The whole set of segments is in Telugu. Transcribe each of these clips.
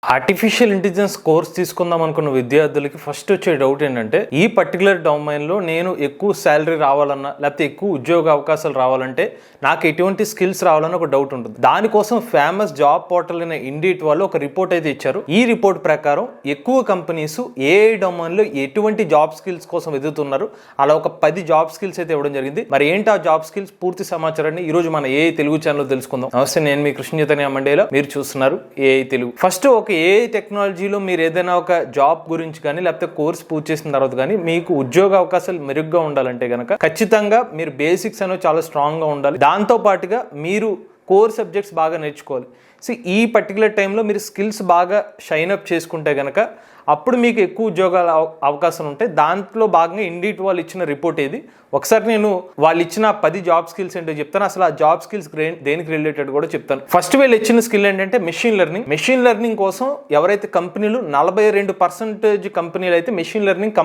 ఆర్టిఫిషియల్ ఇంటెలిజెన్స్ కోర్స్ తీసుకుందాం అనుకున్న విద్యార్థులకి ఫస్ట్ వచ్చే డౌట్ ఏంటంటే ఈ పర్టికులర్ డొమైన్లో నేను ఎక్కువ శాలరీ రావాలన్నా లేకపోతే ఎక్కువ ఉద్యోగ అవకాశాలు రావాలంటే నాకు ఎటువంటి స్కిల్స్ రావాలని ఒక డౌట్ ఉంటుంది. దానికోసం ఫేమస్ జాబ్ పోర్టల్ అయిన ఇండీట్ వాళ్ళు ఒక రిపోర్ట్ అయితే ఇచ్చారు. ఈ రిపోర్ట్ ప్రకారం ఎక్కువ కంపెనీస్ ఏఐ డొమైన్లో ఎటువంటి జాబ్ స్కిల్స్ కోసం ఎదుగుతున్నారు. అలా ఒక 10 జాబ్ స్కిల్స్ అయితే ఇవ్వడం జరిగింది. మరి ఏంటి ఆ జాబ్ స్కిల్స్ పూర్తి సమాచారాన్ని ఈ రోజు మన ఏఐ తెలుగు ఛానల్లో తెలుసుకుందాం. నమస్తే, నేను మీ కృష్ణ చైతన్య మండేలో, మీరు చూస్తున్నారు ఏఐ తెలుగు. ఫస్ట్ ఒక ఏఐ టెక్నాలజీలో మీరు ఏదైనా ఒక జాబ్ గురించి కానీ లేకపోతే కోర్స్ పూర్తి చేసిన తర్వాత కానీ మీకు ఉద్యోగ అవకాశాలు మెరుగ్గా ఉండాలంటే కనుక ఖచ్చితంగా మీరు బేసిక్స్ అనేవి చాలా స్ట్రాంగ్గా ఉండాలి. దాంతో పాటుగా మీరు కోర్ సబ్జెక్ట్స్ బాగా నేర్చుకోవాలి. సో ఈ పర్టికులర్ టైంలో మీరు స్కిల్స్ బాగా షైన్ అప్ చేసుకుంటే కనుక అప్పుడు మీకు ఎక్కువ ఉద్యోగాల అవకాశం ఉంటాయి. దాంట్లో భాగంగా ఇండీట్ వాళ్ళు ఇచ్చిన రిపోర్ట్ ఏది, ఒకసారి నేను వాళ్ళు ఇచ్చిన 10 జాబ్ స్కిల్స్ ఏంటో చెప్తాను. అసలు ఆ జాబ్ స్కిల్స్ దేనికి రిలేటెడ్ కూడా చెప్తాను. ఫస్ట్ వీళ్ళు ఇచ్చిన స్కిల్ ఏంటంటే మెషిన్ లెర్నింగ్. మెషిన్ లెర్నింగ్ కోసం ఎవరైతే కంపెనీలు 42% కంపెనీలు అయితే మెషిన్ లెర్నింగ్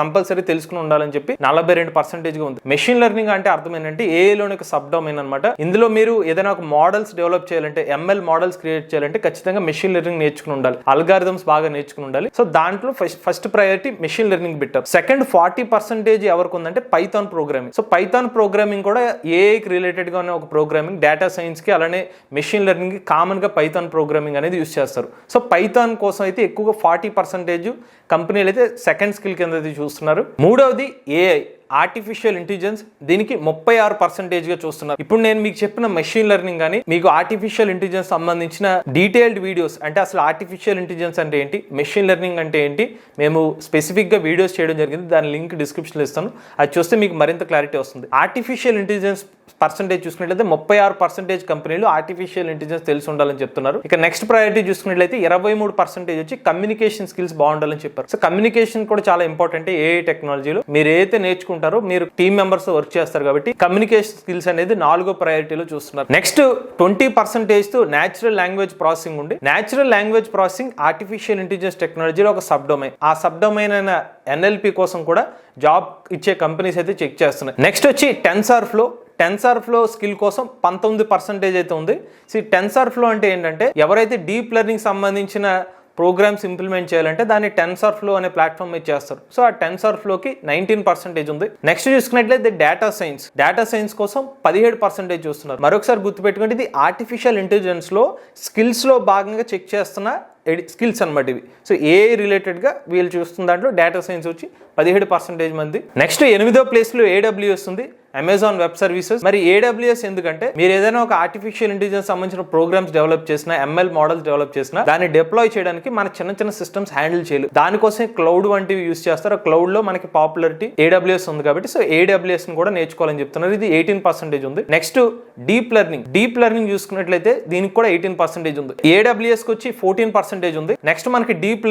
కంపల్సరీ తెలుసుకుని ఉండాలని చెప్పి 42%గా ఉంది. మెషిన్ లెర్నింగ్ అంటే అర్థం ఏంటంటే ఏఐలోని ఒక సబ్ డొమైన్ అనమాట. ఇందులో మీరు ఏదైనా ఒక మోడల్స్ డెవలప్ చేయాలంటే, ఎంఎల్ మోడల్స్ క్రియేట్ చేయాలంటే ఖచ్చితంగా మెషిన్ లెర్నింగ్ నేర్చుకుని ఉండాలి, అల్గారిథమ్స్ బాగా నేర్చుకుని ఉండాలి. సో దాంట్లో ఫస్ట్ ప్రయారిటీ మెషిన్ లెర్నింగ్ పెట్టారు. సెకండ్ 40% ఎవరికి ఉందంటే Python programming. So Python programming కూడా ఏఐకి రిలేటెడ్ గానే ఒక ప్రోగ్రామింగ్, డేటా సైన్స్ కి అలానే మెషిన్ లెర్నింగ్ కి కామన్ గా పైథాన్ ప్రోగ్రామింగ్ అనేది యూస్ చేస్తారు. సో పైథాన్ కోసం అయితే ఎక్కువగా 40% కంపెనీలు అయితే సెకండ్ స్కిల్ కింద చూస్తున్నారు. మూడవది ఏఐ, ఆర్టిఫిషియల్ ఇంటెలిజెన్స్, దీనికి 36%గా చూస్తున్నారు. ఇప్పుడు నేను మీకు చెప్పిన మెషిన్ లెర్నింగ్ కానీ మీకు ఆర్టిఫిషియల్ ఇంటెలిజెన్స్ సంబంధించిన డీటెయిల్డ్ వీడియోస్, అంటే అసలు ఆర్టిఫిషియల్ ఇంటెలిజెన్స్ అంటే ఏంటి, మెషిన్ లెర్నింగ్ అంటే ఏంటి, మేము స్పెసిఫిక్గా వీడియోస్ చేయడం జరిగింది. దాని లింక్ డిస్క్రిప్షన్లో ఇస్తాను. అది చూస్తే మీకు మరింత క్లారిటీ వస్తుంది. ఆర్టిఫిషియల్ ఇంటెలిజెన్స్ పర్సంటేజ్ చూసుకున్నట్లయితే 36% కంపెనీలు ఆర్టిఫిషియల్ ఇంటెలిజెన్స్ తెలిసి ఉండాలని చెప్తున్నారు. ఇక నెక్స్ట్ ప్రయారిటీ చూసుకున్నట్లయితే 23% వచ్చి కమ్యూనికేషన్ స్కిల్స్ బాగుండాలని చెప్పారు. సో కమ్యూనికేషన్ కూడా చాలా ఇంపార్టెంట్ ఏఐ టెక్నాలజీలో. మీరు ఏదైతే నేర్చుకుంటారో, మీరు టీమ్ మెంబర్స్ వర్క్ చేస్తారు కాబట్టి కమ్యూనికేషన్ స్కిల్స్ అనేది 4వ ప్రయారిటీలో చూస్తున్నారు. నెక్స్ట్ 20% తో న్యాచురల్ లాంగ్వేజ్ ప్రాసెసింగ్ ఉంది. Natural language processing artificial intelligence టెక్నాలజీలో ఒక సబ్ డొమైన్. ఆ సబ్ డొమైన్ అయిన ఎన్ఎల్పి కోసం కూడా జాబ్ ఇచ్చే కంపెనీస్ అయితే చెక్ చేస్తున్నాయి. నెక్స్ట్ వచ్చి టెన్సార్ ఫ్లో స్కిల్ కోసం 19% అయితే ఉంది. సో టెన్సార్ ఫ్లో అంటే ఏంటంటే ఎవరైతే డీప్ లెర్నింగ్ సంబంధించిన ప్రోగ్రామ్స్ ఇంప్లిమెంట్ చేయాలంటే దాన్ని టెన్సార్ ఫ్లో అనే ప్లాట్ఫామ్ మీద చేస్తారు. సో ఆ టెన్సార్ ఫ్లోకి 19% ఉంది. నెక్స్ట్ చూసుకున్నట్లయితే డేటా సైన్స్ కోసం 17% చూస్తున్నారు. మరొకసారి గుర్తుపెట్టుకుంటే ఇది ఆర్టిఫిషియల్ ఇంటెలిజెన్స్ లో స్కిల్స్ లో భాగంగా చెక్ చేస్తున్న స్కిల్స్ అనమాట ఇవి. సో ఏఐ రిలేటెడ్గా వీళ్ళు చూస్తున్న దాంట్లో డేటా సైన్స్ వచ్చి 17% మంది. నెక్స్ట్ 8వ ప్లేస్లో AWS ఉంది, అమెజాన్ వెబ్ సర్వీసెస్. మరి AWS ఎందుకంటే మీరు ఏదైనా ఒక ఆర్టిఫిషియల్ ఇంటెలిజెన్స్ సంబంధించిన ప్రోగ్రామ్స్ డెవలప్ చేసినా, ఎంఎల్ మోడల్స్ డెవలప్ చేసినా దాన్ని డిప్లాయ్ చేయడానికి మన చిన్న సిస్టమ్స్ హ్యాండిల్ చేయలేదు. దానికోసం క్లౌడ్ వంటివి యూస్ చేస్తారు. ఆ క్లౌడ్ లో మనకి పాపులారిటీ AWS ఉంది కాబట్టి సో AWS ని కూడా నేర్చుకోవాలని చెప్తున్నారు. ఇది 18% ఉంది. నెక్స్ట్ డీప్ లెర్నింగ్ చూసుకున్నట్లయితే దీనికి కూడా 18% ఉంది. AWS కి వచ్చి 14% ఉంది. నెక్స్ట్ మనకి డీప్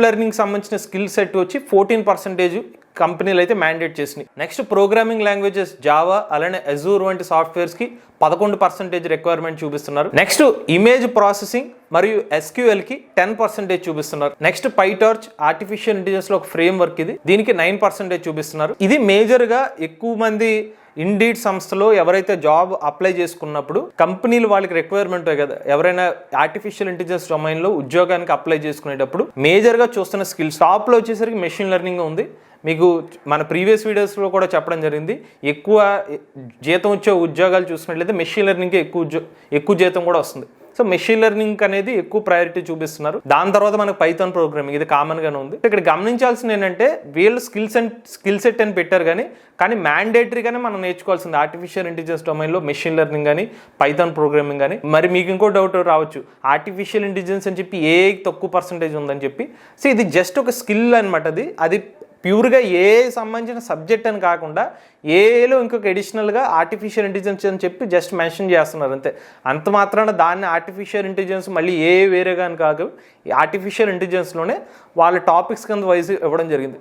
లెర్నింగ్ సంబంధించిన స్కిల్ సెట్ వచ్చి 14% కంపెనీలు అయితే మ్యాండేట్ చేసినాయి. నెక్స్ట్ ప్రోగ్రామింగ్ లాంగ్వేజెస్ జావా అలానే అజూర్ వంటి సాఫ్ట్వేర్స్ కి 11% రిక్వైర్మెంట్ చూపిస్తున్నారు. నెక్స్ట్ ఇమేజ్ ప్రాసెసింగ్ మరియు SQL కి 10% చూపిస్తున్నారు. నెక్స్ట్ పైటార్చ్ ఆర్టిఫిషియల్ ఇంటెలిజెన్స్ లో ఒక ఫ్రేమ్ వర్క్, ఇది దీనికి 9% చూపిస్తున్నారు. ఇది మేజర్ గా ఎక్కువ మంది ఇండీడ్ సంస్థలో ఎవరైతే జాబ్ అప్లై చేసుకున్నప్పుడు కంపెనీలు వాళ్ళకి రిక్వైర్మెంట్ కదా, ఎవరైనా ఆర్టిఫిషియల్ ఇంటెలిజెన్స్ డొమైన్లో ఉద్యోగానికి అప్లై చేసుకునేటప్పుడు మేజర్గా చూస్తున్న స్కిల్స్ టాప్లో వచ్చేసరికి మెషిన్ లెర్నింగ్ ఉంది. మీకు మన ప్రీవియస్ వీడియోస్లో కూడా చెప్పడం జరిగింది. ఎక్కువ జీతం వచ్చే ఉద్యోగాలు చూసినట్లయితే మెషిన్ లెర్నింగ్కి ఎక్కువ జీతం కూడా వస్తుంది. సో మెషిన్ లెర్నింగ్ అనేది ఎక్కువ ప్రయారిటీ చూపిస్తున్నారు. దాని తర్వాత మనకు పైథాన్ ప్రోగ్రామింగ్, ఇది కామన్ గానే ఉంది. ఇక్కడ గమనించాల్సింది ఏంటంటే వీళ్ళు స్కిల్ సెట్ అని పెట్టారు కానీ మ్యాండేటరీగానే మనం నేర్చుకోవాల్సింది ఆర్టిఫిషియల్ ఇంటెలిజెన్స్ డొమైన్లో మెషిన్ లెర్నింగ్ కానీ పైథాన్ ప్రోగ్రామింగ్ కానీ. మరి మీకు ఇంకో డౌట్ రావచ్చు, ఆర్టిఫిషియల్ ఇంటెలిజెన్స్ అని చెప్పి ఏ తక్కువ పర్సంటేజ్ ఉందని చెప్పి. సో ఇది జస్ట్ ఒక స్కిల్ అనమాట. అది ప్యూర్గా ఏఐ సంబంధించిన సబ్జెక్ట్ అని కాకుండా ఏఐలో ఇంకొక అడిషనల్గా ఆర్టిఫిషియల్ ఇంటెలిజెన్స్ అని చెప్పి జస్ట్ మెన్షన్ చేస్తున్నారు అంతే. అంత మాత్రాన దాన్ని ఆర్టిఫిషియల్ ఇంటెలిజెన్స్ మళ్ళీ ఏఐ వేరేగా అని కాదు, ఈ ఆర్టిఫిషియల్ ఇంటెలిజెన్స్లోనే వాళ్ళ టాపిక్స్ కింద వైజ్ ఇవ్వడం జరిగింది.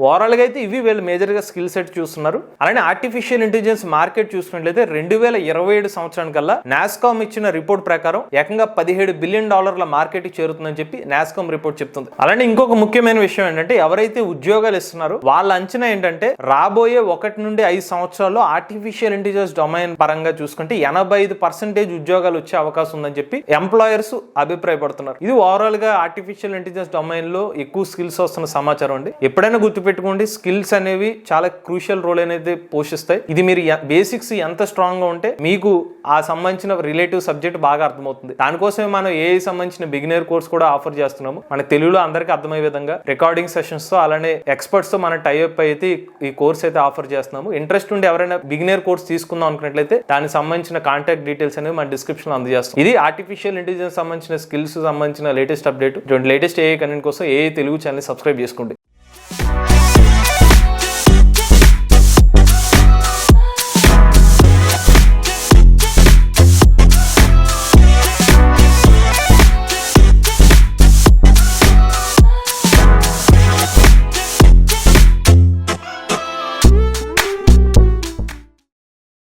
ఓవరాల్ గా అయితే ఇవి వీళ్ళు మేజర్ గా స్కిల్ సెట్ చూస్తున్నారు. అలానే ఆర్టిఫిషియల్ ఇంటెలిజెన్స్ మార్కెట్ చూసుకున్నట్లయితే 2027 సంవత్సరానికల్లా నాస్కామ్ ఇచ్చిన రిపోర్ట్ ప్రకారం ఏకంగా $17 బిలియన్ మార్కెట్ కి చేరుతుందని చెప్పి నాస్కామ్ రిపోర్ట్ చెప్తుంది. అలానే ఇంకొక ముఖ్యమైన విషయం ఏంటంటే ఎవరైతే ఉద్యోగాలు ఇస్తున్నారో వాళ్ళ అంచనా ఏంటంటే రాబోయే 1 నుండి 5 సంవత్సరాల్లో ఆర్టిఫిషియల్ ఇంటెలిజెన్స్ డొమైన్ పరంగా చూసుకుంటే 85% ఉద్యోగాలు వచ్చే అవకాశం ఉందని చెప్పి ఎంప్లాయర్స్ అభిప్రాయపడుతున్నారు. ఇది ఓవరాల్ గా ఆర్టిఫిషియల్ ఇంటెలిజెన్స్ డొమైన్ లో ఎక్కువ స్కిల్స్ వస్తున్న సమాచారం అండి. ఎప్పుడైనా గుర్తుపెట్టుకోండి, స్కిల్స్ అనేవి చాలా క్రూషియల్ రోల్ అనేది పోషిస్తాయి. ఇది మీరు బేసిక్స్ ఎంత స్ట్రాంగ్ గా ఉంటే మీకు ఆ సంబంధించిన రిలేటివ్ సబ్జెక్ట్ బాగా అర్థమవుతుంది. దానికోసమే మనం ఏఐ సంబంధించిన బిగినర్ కోర్స్ కూడా ఆఫర్ చేస్తున్నాము. మన తెలుగులో అందరికీ అర్థమయ్యే విధంగా రికార్డింగ్ సెషన్స్ తో అలానే ఎక్స్పర్ట్స్ తో మన టైఅప్ అయితే ఈ కోర్స్ అయితే ఆఫర్ చేస్తున్నాము. ఇంట్రెస్ట్ ఉండి ఎవరైనా బిగినర్ కోర్స్ తీసుకుందాం అనుకున్నట్లయితే దానికి సంబంధించిన కాంటాక్ట్ డీటెయిల్స్ అనేవి మన డిస్క్రిప్షన్ లో అందజేస్తాం. ఇది ఆర్టిఫిషియల్ ఇంటెలిజెన్స్ సంబంధించిన స్కిల్స్ సంబంధించిన latest update. Latest AI content కోసం ఏఐ తెలుగు ఛానల్ సబ్స్క్రైబ్ చేసుకోండి.